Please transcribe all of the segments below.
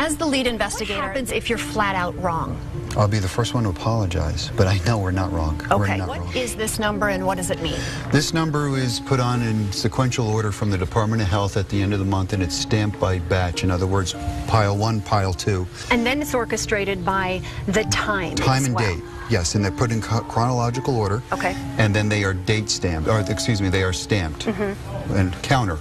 as the lead investigator, what happens if you're flat out wrong? I'll be the first one to apologize, but I know we're not wrong. Okay, what is this number and what does it mean? This number is put on in sequential order from the Department of Health at the end of the month, and it's stamped by batch. In other words, pile 1, pile 2. And then it's orchestrated by the time. Time and date, yes, and they're put in chronological order. Okay. And then they are date stamped, or excuse me, they are stamped. And counter.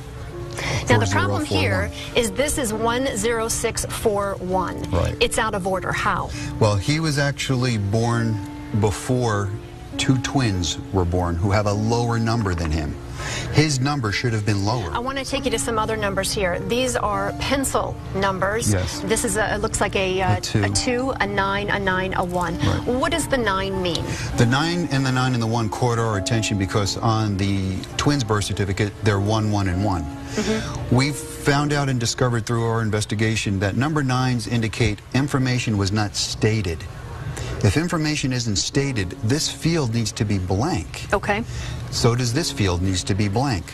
Now the problem here is this is 10641. Right. It's out of order. How? Well, he was actually born before 2 twins were born who have a lower number than him. His number should have been lower. I want to take you to some other numbers here. These are pencil numbers. Yes. This is it looks like a 2, a 9, a 9, a 1. Right. What does the 9 mean? The 9 and the 9 and the 1 caught our attention because on the twins' birth certificate, they're 1, 1, and 1. We've found out and discovered through our investigation that number 9s indicate information was not stated. If information isn't stated, this field needs to be blank. Okay. So does this field needs to be blank.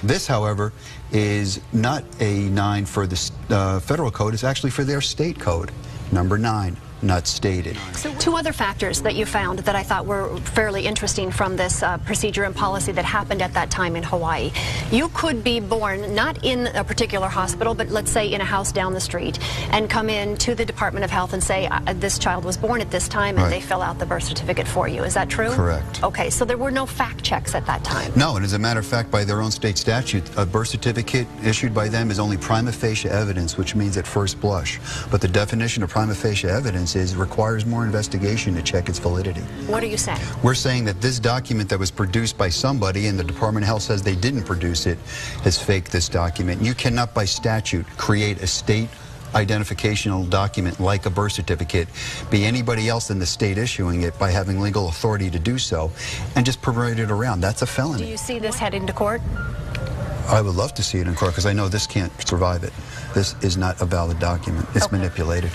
This, however, is not a 9 for the federal code. It's actually for their state code. Number 9, not stated. So 2 other factors that you found that I thought were fairly interesting from this procedure and policy that happened at that time in Hawaii. You could be born not in a particular hospital, but let's say in a house down the street, and come in to the Department of Health and say, this child was born at this time, and they fill out the birth certificate for you. Is that true? Correct. Okay, so there were no fact checks at that time. No, and as a matter of fact, by their own state statute, a birth certificate issued by them is only prima facie evidence, which means at first blush. But the definition of prima facie evidence is requires more investigation to check its validity. What are you saying? We're saying that this document that was produced by somebody, and the Department of Health says they didn't produce it, has faked this document. You cannot, by statute, create a state identificational document like a birth certificate, be anybody else in the state issuing it by having legal authority to do so, and just parade it around. That's a felony. Do you see this heading to court? I would love to see it in court because I know this can't survive it. This is not a valid document. It's manipulated.